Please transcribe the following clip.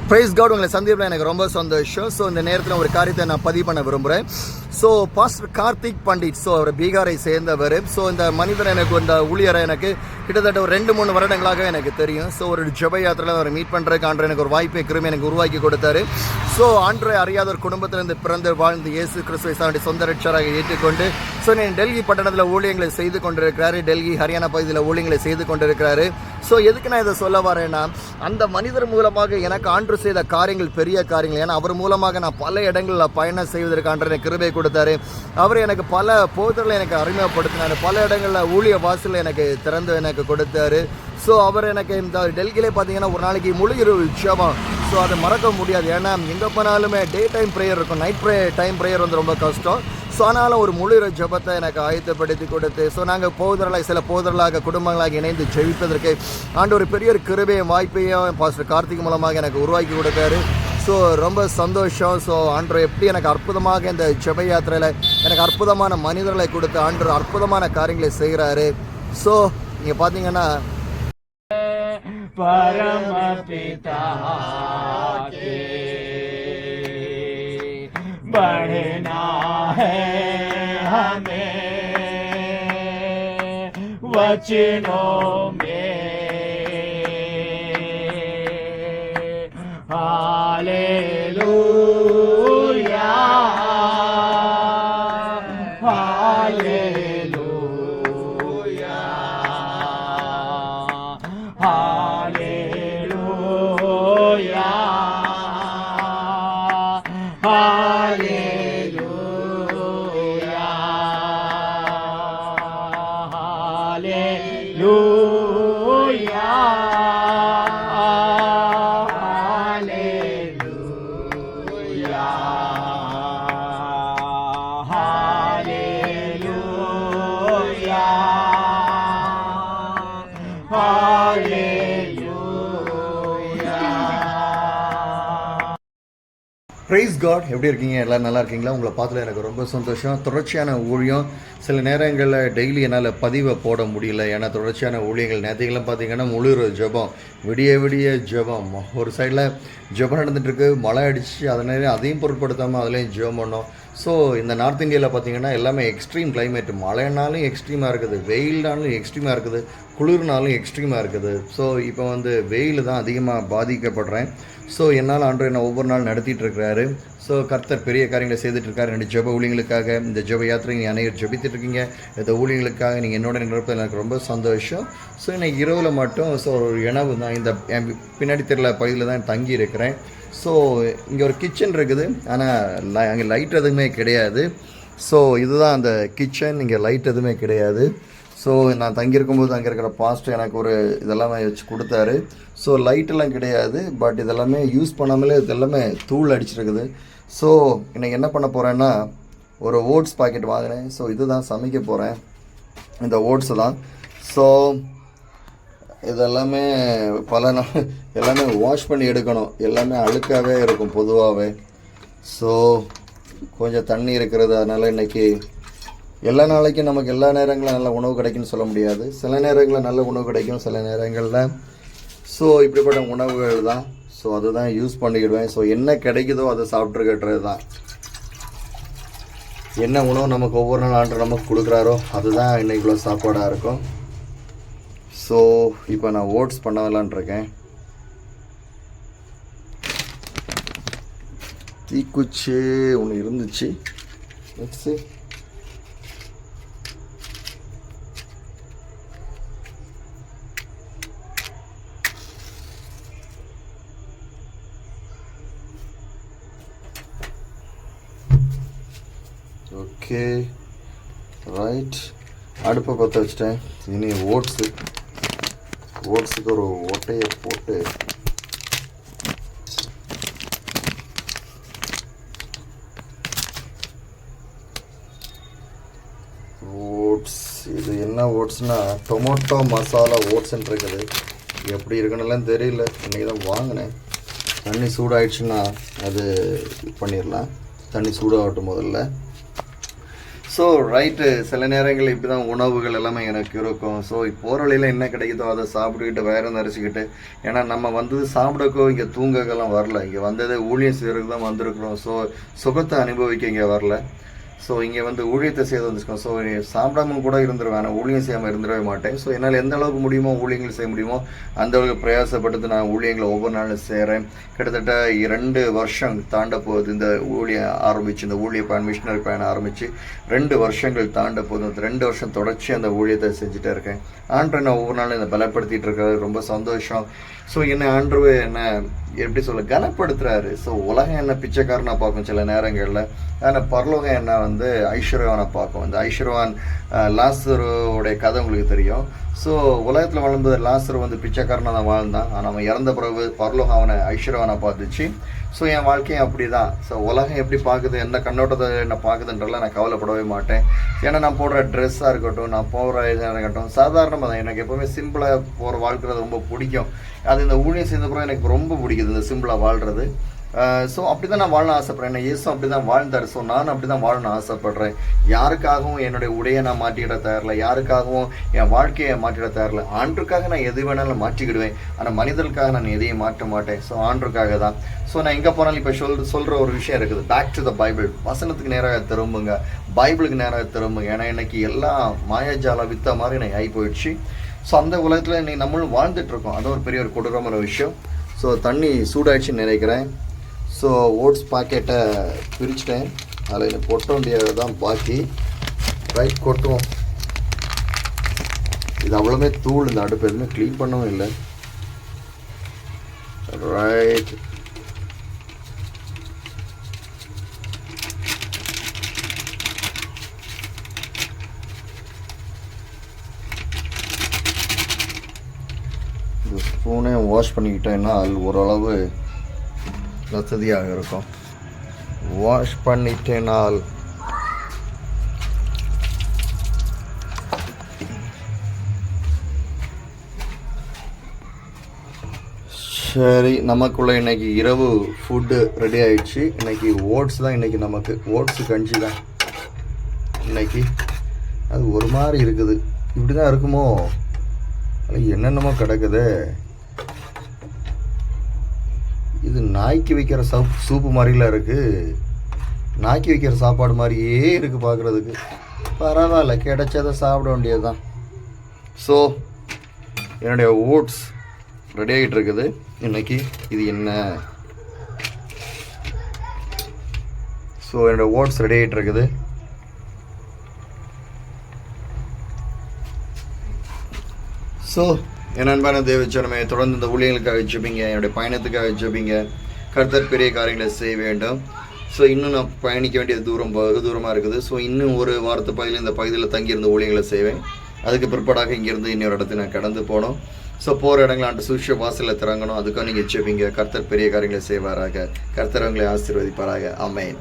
Price God, உங்களை சந்திப்பில் எனக்கு ரொம்ப சந்தோஷம். ஸோ இந்த நேரத்தில் ஒரு காரியத்தை நான் பதிவு பண்ண விரும்புகிறேன். So pastor Karthik Pandit, so அவர் பீகாரை சேர்ந்தவர். ஸோ இந்த மனிதர் எனக்கு இந்த ஊழியரை எனக்கு கிட்டத்தட்ட ஒரு 2-3 வருடங்களாக எனக்கு தெரியும். ஸோ ஒரு ஜெப யாத்திரையில் அவர் மீட் பண்ணுறதுக்கு ஆண்டு எனக்கு ஒரு வாய்ப்பை கிருமி எனக்கு உருவாக்கி கொடுத்தாரு. ஸோ ஆண்டரை அறியாத ஒரு குடும்பத்திலிருந்து பிறந்து வாழ்ந்து இயேசு கிறிஸ்துவை தன்னுடைய சொந்த ரட்சராக ஏற்றுக்கொண்டு ஸோ டெல்லி பட்டணத்தில் ஊழியங்களை செய்து கொண்டிருக்கிறாரு. டெல்லி ஹரியானா பகுதியில் ஊழியங்களை செய்து கொண்டிருக்கிறாரு. ஸோ எதுக்கு நான் இதை சொல்ல வரேன்னா, அந்த மனிதர் மூலமாக எனக்கு ஆண்டு செய்த காரியங்கள் பெரிய காரியங்கள். ஏன்னா அவர் மூலமாக நான் பல இடங்களில் பயணம் செய்வதற்கு ஆண்டு எனக்கு கிருபை கொடுத்தாரு. அவர் எனக்கு பல போதர்களை எனக்கு அறிமுகப்படுத்தினார். பல இடங்களில் ஊழிய வாசலில் எனக்கு திறந்து எனக்கு கொடுத்தாரு. ஸோ அவர் எனக்கு இந்த டெல்லியிலே பார்த்தீங்கன்னா ஒரு நாளைக்கு முழு இரவு ஜெபம். ஸோ அதை மறக்க முடியாது. ஏன்னா எங்கே போனாலுமே டே டைம் ப்ரேயர் இருக்கும், நைட் டைம் ப்ரேயர் வந்து ரொம்ப கஷ்டம். ஸோ ஆனாலும் ஒரு முழு இரவு ஜெபத்தை எனக்கு ஆயத்தப்படுத்தி கொடுத்து ஸோ நாங்கள் சில போதர்களாக குடும்பங்களாக இணைந்து ஜெபிப்பதற்கு ஆண்டு ஒரு பெரிய ஒரு கிருபையும் வாய்ப்பையும் பாஸ்டர் கார்த்திக் மூலமாக எனக்கு உருவாக்கி கொடுத்தாரு. ஸோ ரொம்ப சந்தோஷம். ஸோ ஆண்டு எப்படி எனக்கு அற்புதமாக இந்த ஜெப யாத்திரையில் எனக்கு அற்புதமான மனிதர்களை கொடுத்து ஆண்டு அற்புதமான காரியங்களை செய்கிறாரு. ஸோ நீங்கள் பார்த்தீங்கன்னா परमपिता के बढ़ना है हमें वचनों में। Hallelujah hallelujah hallelujah hallelujah hallelujah hallelujah hallelujah praise God, எப்படி இருக்கீங்க? எல்லோரும் நல்லா இருக்கீங்களா? உங்களை பார்த்துல எனக்கு ரொம்ப சந்தோஷம். தொடர்ச்சியான ஊழியம் சில நேரங்களில் டெய்லி என்னால் பதிவை போட முடியல. ஏன்னா தொடர்ச்சியான ஊழியங்கள் நேற்றுக்கெல்லாம் பார்த்தீங்கன்னா முழு ஜெபம், விடிய ஜெபம். ஒரு சைடில் ஜெபம் நடந்துகிட்ருக்கு, மழை அடித்து அதனால அதையும் பொருட்படுத்தாமல் அதுலேயும் ஜெபம் பண்ணோம். ஸோ இந்த நார்த் இந்தியாவில் பார்த்தீங்கன்னா எல்லாமே எக்ஸ்ட்ரீம் கிளைமேட். மழைனாலும் எக்ஸ்ட்ரீமாக இருக்குது, வெயில்னாலும் எக்ஸ்ட்ரீமாக இருக்குது, குளிர்னாலும் எக்ஸ்ட்ரீமாக இருக்குது. ஸோ இப்போ வந்து வெயில் தான் அதிகமாக பாதிக்கப்படுறேன். ஸோ என்னால் ஆண்டு என்ன ஒவ்வொரு நாள் நடத்திட்டு இருக்கிறாரு. ஸோ கர்த்தர் பெரிய காரியங்களை செய்துட்ருக்காரு. ரெண்டு ஜெப ஊழியங்களுக்காக இந்த ஜெப யாத்திரை நீங்கள் அனைவரும் ஜெபித்துட்ருக்கீங்க. இந்த ஊழியங்களுக்காக நீங்கள் என்னோட நிற்பது எனக்கு ரொம்ப சந்தோஷம். ஸோ இன்னைக்கு இரவில் மட்டும் ஸோ ஒரு இணவு தான் இந்த பின்னாடி தெரியல பகுதியில் தான் தங்கி இருக்கிறேன். ஸோ இங்கே ஒரு கிச்சன் இருக்குது, ஆனால் அங்கே லைட் எதுவுமே கிடையாது. ஸோ இதுதான் அந்த கிச்சன், இங்கே லைட் எதுவுமே கிடையாது. ஸோ நான் தங்கியிருக்கும்போது அங்கே இருக்கிற பாஸ்டர் எனக்கு ஒரு இதெல்லாமே வச்சு கொடுத்தாரு. ஸோ லைட்டெல்லாம் கிடையாது, பட் இதெல்லாமே யூஸ் பண்ணாமலே இதெல்லாமே தூள் அடிச்சிருக்குது. ஸோ இன்றைக்கி என்ன பண்ண போகிறேன்னா, ஒரு ஓட்ஸ் பாக்கெட் வாங்கினேன். ஸோ இதுதான் சமைக்க போகிறேன், இந்த ஓட்ஸு தான். ஸோ இதெல்லாமே பல நாள் எல்லாமே வாஷ் பண்ணி எடுக்கணும், எல்லாமே அழுக்காகவே இருக்கும் பொதுவாகவே. ஸோ கொஞ்சம் தண்ணி இருக்கிறது, அதனால் இன்றைக்கி எல்லா நாளைக்கும் நமக்கு எல்லா நேரங்களில் நல்ல உணவு கிடைக்கும்னு சொல்ல முடியாது. சில நேரங்களில் நல்ல உணவு கிடைக்கும், சில நேரங்களில் ஸோ இப்படிப்பட்ட உணவுகள் தான். ஸோ அதுதான் யூஸ் பண்ணிக்கிடுவேன். ஸோ என்ன கிடைக்குதோ அதை சாப்பிட்ருக்கட்டுறது தான். என்ன உணவு நமக்கு ஒவ்வொரு நாள் ஆண்டு நமக்கு கொடுக்குறாரோ அதுதான் இன்றைக்குள்ள சாப்பாடாக இருக்கும். ஸோ இப்போ நான் ஓட்ஸ் பண்ணலான் இருக்கேன். தீக்குச்சி ஒன்று இருந்துச்சு, நெக்ஸ்ட்டு ஓகே ரைட். அடுப்பை பற்ற வச்சிட்டேன். இனி ஓட்ஸுக்கு ஒரு ஒட்டையை போட்டு ஓட்ஸ், இது என்ன ஓட்ஸ்னால் டொமேட்டோ மசாலா ஓட்ஸ்ன்னு இருக்குது. எப்படி இருக்குன்னுலாம் தெரியல, இன்றைக்கி தான் வாங்கினேன். தண்ணி சூடாகிடுச்சுன்னா அது பண்ணிடலாம். தண்ணி சூடாகட்டும் முதல்ல. ஸோ ரைட்டு, சில நேரங்கள் இப்படி தான் உணவுகள் எல்லாமே எனக்கு இருக்கும். ஸோ போகிற வழியில் என்ன கிடைக்குதோ அதை சாப்பிட்டுக்கிட்டு வயிறு நிறைச்சிக்கிட்டு, ஏன்னா நம்ம வந்தது சாப்பிடக்கோ இங்கே தூங்கக்கெல்லாம் வரல, இங்கே வந்ததே ஊழியம் செய்கிறதுக்கு தான் வந்திருக்கிறோம். ஸோ சுகத்தை அனுபவிக்க இங்கே வரல. ஸோ இங்கே வந்து ஊழியத்தை செய்து வந்துருக்கோம். ஸோ சாப்பிடாம கூட இருந்துருவேன், ஆனால் ஊழியம் செய்யாமல் இருந்துடவே மாட்டேன். ஸோ என்னால் எந்த அளவுக்கு முடியுமோ ஊழியங்கள் செய்ய முடியுமோ அந்த அளவுக்கு பிரயாசப்பட்டு நான் ஊழியங்களை ஒவ்வொரு நாளும் செய்கிறேன். கிட்டத்தட்ட 2 வருஷம் தாண்ட போகுது இந்த ஊழியம் ஆரம்பித்து, இந்த ஊழிய பயணம் மிஷினரி பயணம் ஆரம்பித்து 2 வருஷங்கள் தாண்ட போகுது. அந்த 2 வருஷம் தொடர்ச்சி அந்த ஊழியத்தை செஞ்சுட்டே இருக்கேன். ஆண்டவர் நான் ஒவ்வொரு நாளும் என்னை பலப்படுத்திட்டு இருக்காரு, ரொம்ப சந்தோஷம். ஸோ என்ன ஆண்டவர் என்ன எப்படி சொல்ல கனப்படுத்துறாரு. ஸோ உலகம் என்ன பிச்சைக்காரனாக பார்க்கும் சில நேரங்களில், ஆனால் பரலோகம் என்ன வந்து ஐஸ்வர்யவானை பார்க்கும். இந்த ஐஸ்வர்யவான் லாசருடைய கதை உங்களுக்கு தெரியும். ஸோ உலகத்தில் வளர்ந்தது லாசர் வந்து பிச்சைக்காரனாக தான் வாழ்ந்தான், ஆனால் அவன் இறந்த பிறகு பரலோகம் அவனை ஐஸ்வர்யவானை பார்த்துச்சு. ஸோ என் வாழ்க்கையும் அப்படி தான். ஸோ உலகம் எப்படி பார்க்குது, எந்த கண்ணோட்டத்தை என்ன பார்க்குதுன்றலாம் நான் கவலைப்படவே மாட்டேன். ஏன்னா நான் போடுற ட்ரெஸ்ஸாக இருக்கட்டும், நான் போகிற இதாக இருக்கட்டும், சாதாரணமாக தான். எனக்கு எப்போவுமே சிம்பிளாக போகிற வாழ்க்கிறது ரொம்ப பிடிக்கும். அது இந்த ஊழியம் செய்தப்புறம் எனக்கு ரொம்ப பிடிக்குது இந்த சிம்பிளாக வாழ்கிறது. ஸோ அப்படி தான் நான் வாழ ஆசைப்பட்றேன். என்ன இயேசு அப்படி தான் வாழ்ந்தார். ஸோ நானும் அப்படி தான் வாழணும்னு ஆசைப்பட்றேன். யாருக்காகவும் என்னுடைய உடையை நான் மாற்றிக்கிட தயாரில்லை, யாருக்காகவும் என் வாழ்க்கையை மாற்றிட தயாரில்லை. ஆண்டுக்காக நான் எது வேணாலும் மாற்றிக்கிடுவேன், ஆனால் மனிதர்களுக்காக நான் எதையும் மாற்ற மாட்டேன். ஸோ ஆண்டுக்காக தான். ஸோ நான் எங்கே போனாலும் இப்போ சொல்கிற ஒரு விஷயம் இருக்குது, பேக் டு த பைபிள். வசனத்துக்கு நேராக திரும்புங்க, பைபிளுக்கு நேராக திரும்புங்க. ஏன்னா இன்னைக்கு எல்லாம் மாயாஜால வித்த மாதிரி எனக்கு ஆகி போயிடுச்சு. ஸோ அந்த உலகத்தில் இன்னைக்கு நம்மளும் வாழ்ந்துட்டுருக்கோம். அது ஒரு பெரிய ஒரு கொடூரமான விஷயம். ஸோ தண்ணி சூடாயிடுச்சுன்னு நினைக்கிறேன். ஸோ ஓட்ஸ் பாக்கெட்டை பிரிச்சுட்டேன், அதில் எனக்கு கொட்ட வேண்டியது தான் பாக்கி. ரைட், கொட்டுவோம். இது அவ்வளோமே தூள், இந்த அடுப்பு எதுவுமே க்ளீன் பண்ணவும் இல்லை. ரைட், இந்த ஸ்பூனே வாஷ் பண்ணிக்கிட்டேன்னா அது ஓரளவு வசதியாக இருக்கும். வாஷ் பண்ணிட்டேனால் சரி, நமக்குள்ள இன்னைக்கு இரவு ஃபுட்டு ரெடி ஆயிடுச்சு. இன்னைக்கு ஓட்ஸ் தான், இன்னைக்கு நமக்கு ஓட்ஸு கஞ்சி தான் இன்னைக்கு. அது ஒரு மாதிரி இருக்குது, இப்படி தான் இருக்குமோ, அது என்னென்னமோ கிடக்குது. இது நாய்க்கு வைக்கிற சூப்பு மாதிரிலாம் இருக்குது, நாய்க்கு வைக்கிற சாப்பாடு மாதிரியே இருக்குது பார்க்குறதுக்கு. பரவாயில்ல, கிடைச்சதை சாப்பிட வேண்டியது தான். ஸோ என்னுடைய ஓட்ஸ் ரெடி ஆகிட்டு இருக்குது இன்னைக்கு. இது என்ன, ஸோ என்னோடய ஓட்ஸ் ரெடி ஆகிட்டு இருக்குது. ஸோ என் அன்பான தேவச்சனமே, தொடர்ந்து இந்த ஊழியர்களுக்காக ஜெபிங்க, என்னுடைய பயணத்துக்காக ஜெபிங்க. கர்த்தர் பெரிய காரியங்களை செய்ய வேண்டும். ஸோ இன்னும் நான் பயணிக்க வேண்டிய தூரம் தூரமாக இருக்குது. ஸோ இன்னும் ஒரு வாரத்து பகுதியில் இந்த பகுதியில் தங்கியிருந்த ஊழியங்களை செய்வேன். அதுக்கு பிற்பாடாக இங்கேருந்து இன்னொரு இடத்துக்கு நான் கடந்து போனோம். ஸோ போகிற இடங்கள் ஆண்டு சூழ்ச்சி வாசலில் திறங்கணும். அதுக்காக நீங்கள் ஜெபிங்க. கர்த்தர் பெரிய காரியங்களை செய்வாராக. கர்த்தர் உங்களை ஆசீர்வதிப்பாராக. ஆமென்.